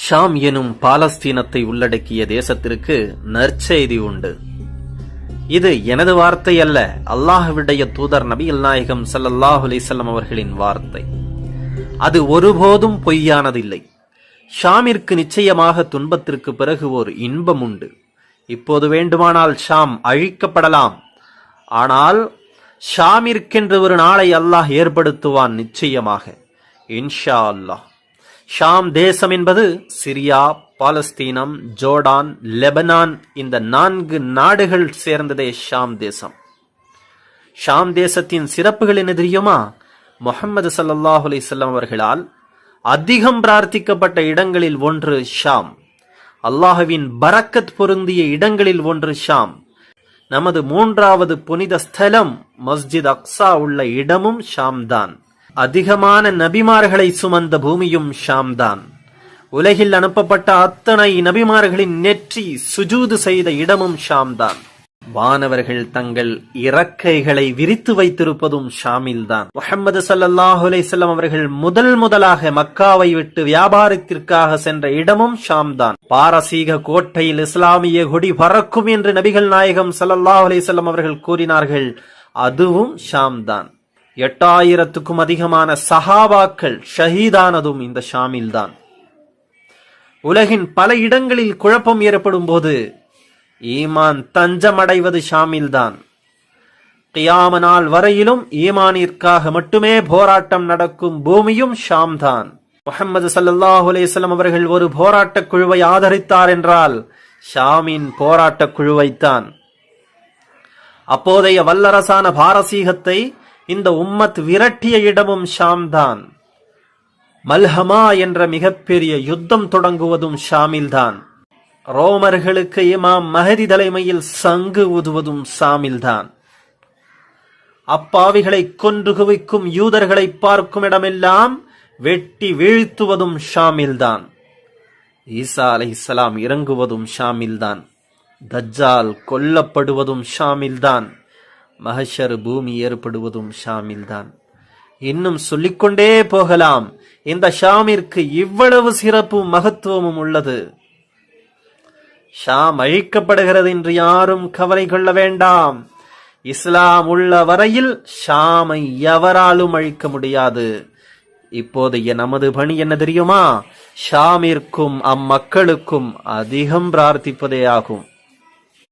ஷாம் எனும் பாலஸ்தீனத்தை உள்ளடக்கிய தேசத்திற்கு நற்செய்தி உண்டு. இது எனது வார்த்தை அல்ல, அல்லாஹ்வுடைய தூதர் நபிகள் நாயகம் ஸல்லல்லாஹு அலைஹி வஸல்லம் அவர்களின் வார்த்தை. அது ஒருபோதும் பொய்யானதில்லை. ஷாமிற்கு நிச்சயமாக துன்பத்திற்கு பிறகு ஒரு இன்பம் உண்டு. இப்போது வேண்டுமானால் ஷாம் அழிக்கப்படலாம், ஆனால் ஷாமிற்கென்று ஒரு நாளை அல்லாஹ் ஏற்படுத்துவான் நிச்சயமாக, இன்ஷா அல்லாஹ். ஷாம் தேசம் என்பது சிரியா, பாலஸ்தீனம், ஜோர்டான், லெபனான், இந்த 4 நாடுகள் சேர்ந்ததே ஷாம் தேசம். ஷாம் தேசத்தின் சிறப்புகள் என்ன தெரியுமா? முஹம்மது ஸல்லல்லாஹு அலைஹி வஸல்லம் அவர்களால் அதிகம் பிரார்த்திக்கப்பட்ட இடங்களில் ஒன்று ஷாம். அல்லாஹ்வின் பரக்கத் பொருந்திய இடங்களில் ஒன்று ஷாம். நமது 3வது புனித ஸ்தலம் மஸ்ஜித் அக்ஸா உள்ள இடமும் ஷாம் தான். அதிகமான நபிமார்களை சுமந்த பூமியும் ஷாம் தான். உலகில் அனுப்பப்பட்ட அத்தனை நபிமார்களின் நெற்றி சுஜூது செய்த இடமும் ஷாம் தான். வானவர்கள் தங்கள் இறக்கைகளை விரித்து வைத்திருப்பதும் ஷாமில்தான். முஹம்மது ஸல்லல்லாஹு அலைஹி வஸல்லம் அவர்கள் முதலாக மக்காவை விட்டு வியாபாரத்திற்காக சென்ற இடமும் ஷாம் தான். பாரசீக கோட்டையில் இஸ்லாமிய கொடி பறக்கும் என்று நபிகள் நாயகம் ஸல்லல்லாஹு அலைஹி வஸல்லம் அவர்கள் கூறினார்கள், அதுவும் ஷாம் தான். 8000க்கும் அதிகமான சஹாபாக்கள் ஷஹீதானதும் இந்த ஷாமில்தான். உலகின் பல இடங்களில் குழப்பம் ஏற்படும் போது ஈமான் தஞ்சமடைவது ஷாமில்தான். கியாம நாள் வரையிலும் ஈமானிற்காக மட்டுமே போராட்டம் நடக்கும் பூமியும் ஷாம் தான். முஹம்மது ஸல்லல்லாஹு அலைஹி வஸல்லம் அவர்கள் ஒரு போராட்டக் குழுவை ஆதரித்தார் என்றால் ஷாமின் போராட்டக் குழுவைத்தான். அப்போதைய வல்லரசான பாரசீகத்தை இந்த உம்மத் விரட்டிய இடமும் ஷாம் தான். மல்ஹமா என்ற மிகப்பெரிய யுத்தம் தொடங்குவதும் ஷாமில்தான். ரோமர்களுக்கு இமாம் மஹதி தலைமையில் சங்கு ஊதுவதும் ஷாமில்தான். அப்பாவிகளை கொன்று குவிக்கும் யூதர்களை பார்க்கும் இடமெல்லாம் வெட்டி வீழ்த்துவதும் ஷாமில்தான். ஈசா அலைஹிஸ்ஸலாம் இறங்குவதும் ஷாமில்தான். தஜ்ஜால் கொல்லப்படுவதும் ஷாமில்தான். மஹ்ஷர் பூமி ஏற்படுவதும் ஷாமில்தான். இன்னும் சொல்லிக்கொண்டே போகலாம். இந்த ஷாமிற்கு இவ்வளவு சிறப்பும் மகத்துவமும் உள்ளது. ஷாம் அழிக்கப்படுகிறது என்று யாரும் கவலை கொள்ள வேண்டாம். இஸ்லாம் உள்ள வரையில் ஷாமை எவராலும் அழிக்க முடியாது. இப்போதைய நமது பணி என்ன தெரியுமா? ஷாமிற்கும் அம்மக்களுக்கும் அதிகம் பிரார்த்திப்பதே ஆகும்.